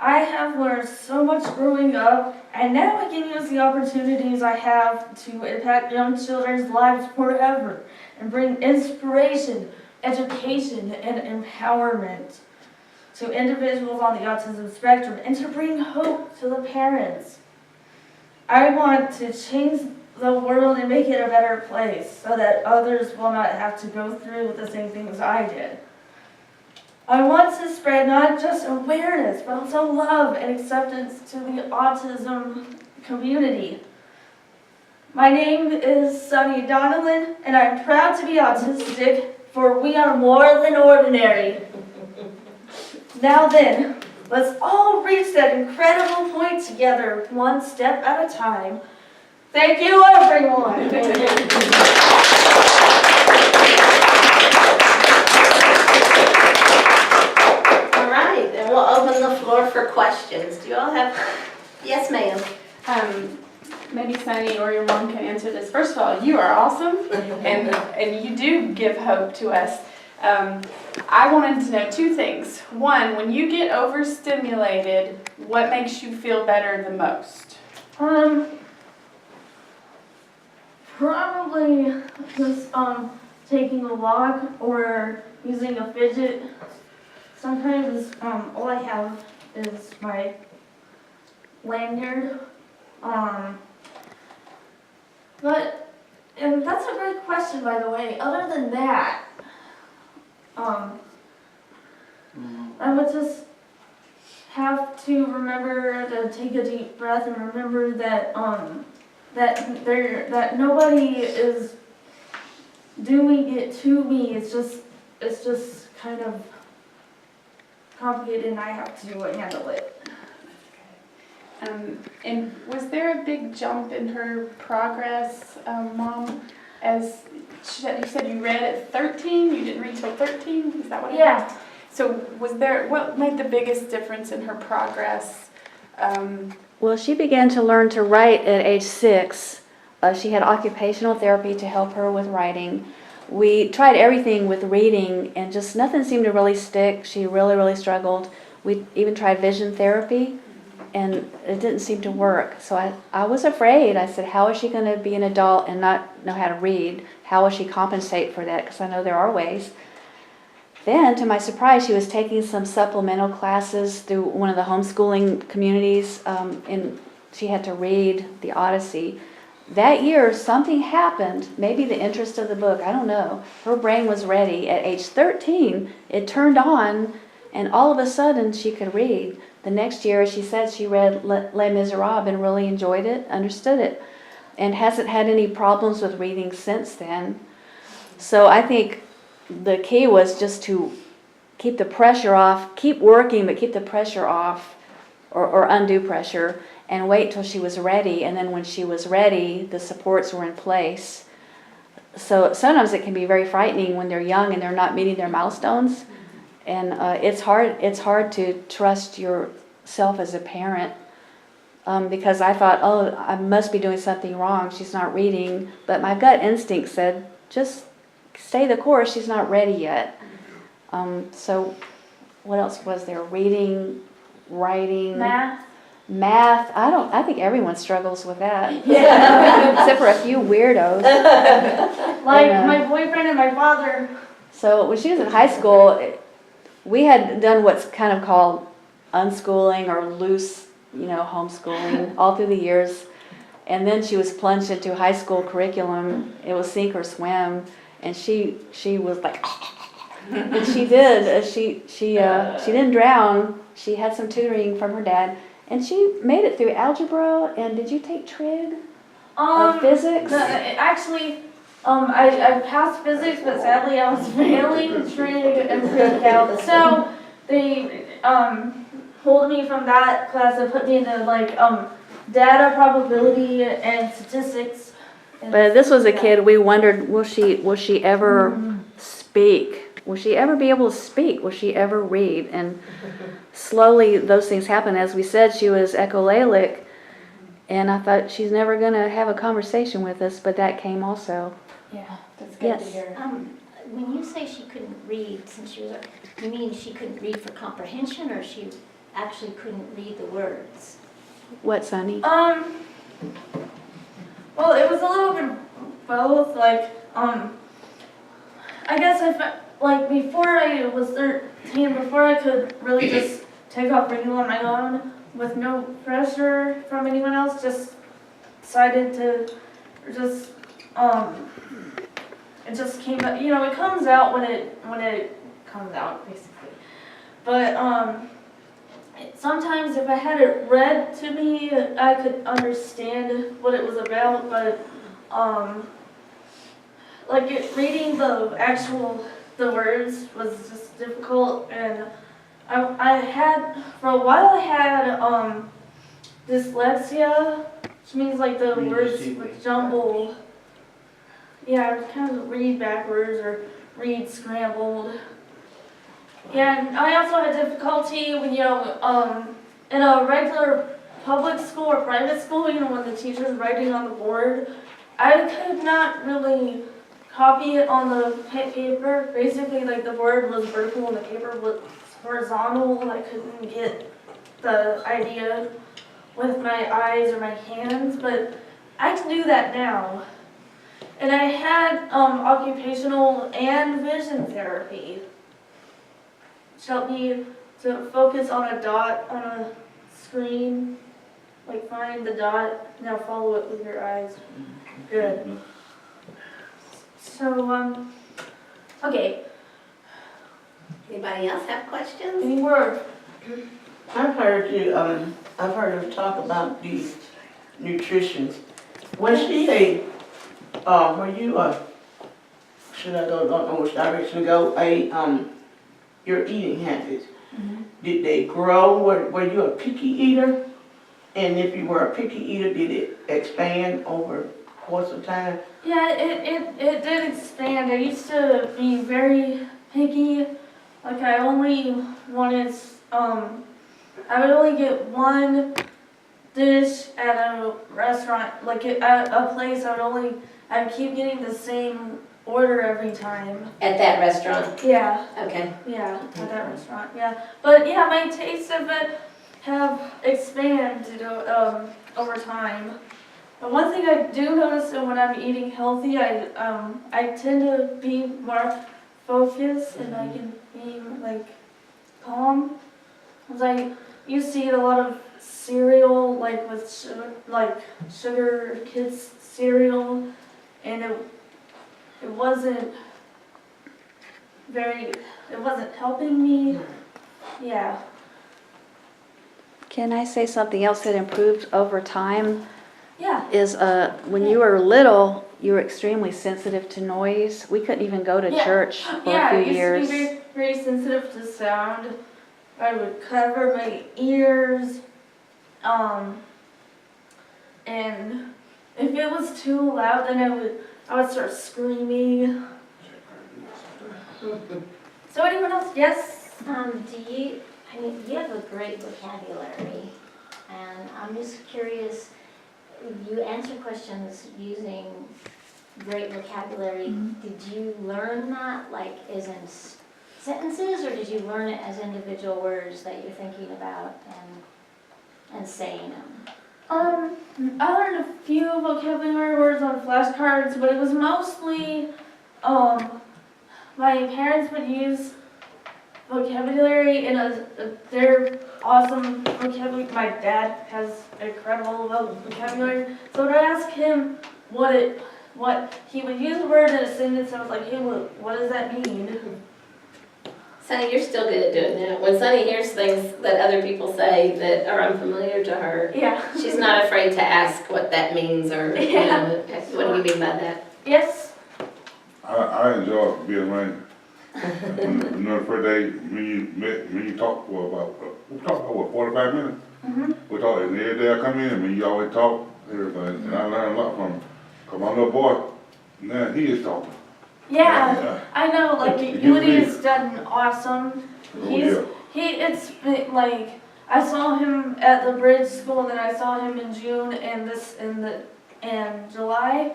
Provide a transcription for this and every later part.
I have learned so much growing up, and now I can use the opportunities I have to impact young children's lives forever and bring inspiration, education, and empowerment to individuals on the autism spectrum and to bring hope to the parents. I want to change the world and make it a better place so that others will not have to go through the same things I did. I want to spread not just awareness, but also love and acceptance to the autism community. My name is Sunny Donnellan, and I'm proud to be autistic, for we are more than ordinary. Now then, let's all reach that incredible point together, one step at a time. Thank you, everyone. We'll open the floor for questions. Do you all have? Yes, ma'am. Maybe Sunny or your mom can answer this. First of all, you are awesome, and you do give hope to us. I wanted to know two things. One, when you get overstimulated, what makes you feel better the most? Probably just taking a walk or using a fidget. Sometimes all I have is my lanyard. And that's a great question, by the way. Other than that, I would just have to remember to take a deep breath and remember that that nobody is doing it to me. It's just kind of complicated, and I have to handle it. And was there a big jump in her progress, Mom? As you said, you read at 13. You didn't read till 13. Is that what? Yeah. So what made the biggest difference in her progress? Well, she began to learn to write at age 6. She had occupational therapy to help her with writing. We tried everything with reading, and just nothing seemed to really stick. She really, really struggled. We even tried vision therapy, and it didn't seem to work. So I was afraid. I said, how is she going to be an adult and not know how to read? How will she compensate for that? Because I know there are ways. Then, to my surprise, she was taking some supplemental classes through one of the homeschooling communities, and she had to read the Odyssey. That year, something happened, maybe the interest of the book, I don't know. Her brain was ready. At age 13, it turned on, and all of a sudden, she could read. The next year, she said she read Les Miserables and really enjoyed it, understood it, and hasn't had any problems with reading since then. So I think the key was just to keep the pressure off, keep working, but keep the pressure off, or undue pressure, and wait till she was ready. And then when she was ready, the supports were in place. So sometimes it can be very frightening when they're young and they're not meeting their milestones. And it's hard to trust yourself as a parent, because I thought, oh, I must be doing something wrong. She's not reading. But my gut instinct said, just stay the course. She's not ready yet. So what else was there? Reading, writing, math. I think everyone struggles with that. Yeah. Except for a few weirdos. Like my boyfriend and my father. So when she was in high school, we had done what's kind of called unschooling or loose, homeschooling all through the years. And then she was plunged into high school curriculum. It was sink or swim. And she was like, and she did. She didn't drown. She had some tutoring from her dad. And she made it through algebra. And did you take trig? Physics? Actually, I passed physics, but sadly I was failing trig and pre-calc. So they pulled me from that class and put me into data, probability, and statistics. But this was a kid. We wondered, will she ever speak? Will she ever be able to speak? Will she ever read? And slowly those things happen. As we said, she was echolalic, and I thought she's never going to have a conversation with us, but that came also. Yeah, that's good to hear. When you say she couldn't read since she was, you mean she couldn't read for comprehension, or she actually couldn't read the words? What, Sonny? Well, it was a little bit both. Like, I guess like before I was 13, before I could really just take off reading on my own with no pressure from anyone else, just decided to just it just came out. You know, it comes out when it comes out, basically. But sometimes if I had it read to me, I could understand what it was about, but like reading the words was just difficult, and I had, for a while I had dyslexia, which means like the words would jumble. Yeah, I would kind of read backwards or read scrambled. Yeah, and I also had difficulty when, in a regular public school or private school, when the teacher's writing on the board, I could not really copy it on the paper. Basically, like the board was vertical and the paper was horizontal, and I couldn't get the idea with my eyes or my hands, but I can do that now. And I had occupational and vision therapy, which helped me to focus on a dot on a screen. Like find the dot, now follow it with your eyes. Good. So, okay. Anybody else have questions? Any more? I've heard her talk about the nutrition. Was she were you should I don't know which direction to go, your eating habits, did they grow? Were you a picky eater? And if you were a picky eater, did it expand over the course of time? Yeah, it did expand. I used to be very picky. Like I only wanted, I would only get one dish at a restaurant, like at a place. I would keep getting the same order every time. At that restaurant? Yeah. Okay. Yeah, at that restaurant, yeah. But yeah, my tastes of it have expanded over time. But one thing I do notice that when I'm eating healthy, I tend to be more focused and I can be like calm. Cause I used to eat a lot of cereal, like with sugar kids cereal, and it wasn't helping me. Yeah. Can I say something else that improved over time? Yeah. Is when you were little, you were extremely sensitive to noise. We couldn't even go to Yeah. church for Yeah, a I few used years. to be very, very sensitive to sound. I would cover my ears, and if it was too loud, then I would start screaming. So anyone else? Yes? You have a great vocabulary, and I'm just curious, you answer questions using great vocabulary. Did you learn that, like, as in sentences, or did you learn it as individual words that you're thinking about and saying them? I learned a few vocabulary words on flashcards, but it was mostly, my parents would use vocabulary in their awesome vocabulary. My dad has incredible vocabulary, so I'd ask him what he would use a word in a sentence. I was like, hey, what does that mean? Sonny, you're still good at doing that. When Sonny hears things that other people say that are unfamiliar to her, Yeah. she's not afraid to ask what that means or what do you mean by that? Yes. I enjoy being around you. The first day when you talk for we talked for what, 45 minutes? Mm-hmm. We talk, and every day I come in, you always talk, everybody, and I learn a lot from him. Cause my little boy, now he is talking. Yeah, I know, like, Woody has done awesome. Oh, It's been, like, I saw him at the bridge school, and then I saw him in June and July.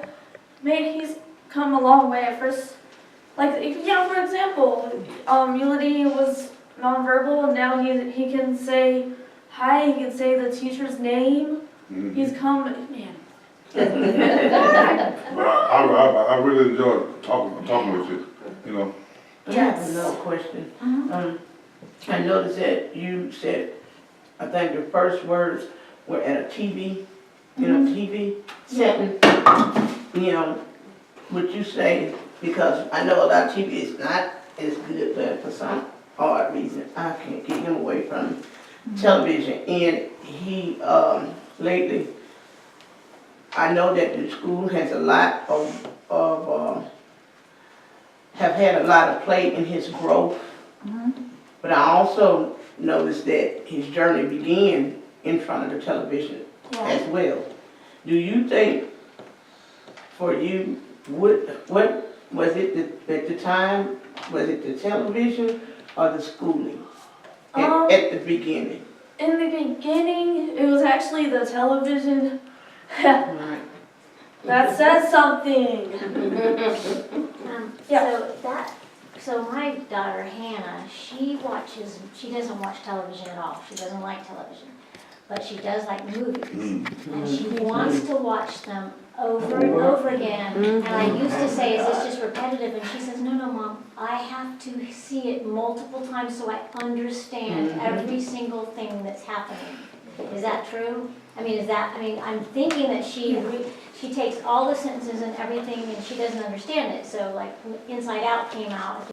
Man, he's come a long way. At first, like, for example, Ulity was nonverbal, and now he can say hi, he can say the teacher's name. Mhm. He's come, man. But I really enjoy talking with you, you know. I have Yes. another question. Mhm. I noticed that you said, I think your first words were at a TV, TV setting. You know, would you say, because I know a lot of TV is not as good, but for some odd reason, I can't keep him away from television. And he, lately, I know that the school has a lot have had a lot of play in his growth. But I also noticed that his journey began in front of the television as well. Do you think, for you, what was it at the time? Was it the television or the schooling at the beginning? In the beginning, it was actually the television. Right. That says something. Yeah. So my daughter Hannah, she doesn't watch television at all. She doesn't like television. But she does like movies. And she wants to watch them over and over again. And I used to say, is this just repetitive? And she says, no, Mom, I have to see it multiple times so I understand every single thing that's happening. Is that true? I'm thinking that she takes all the sentences and everything and she doesn't understand it. So like Inside Out came out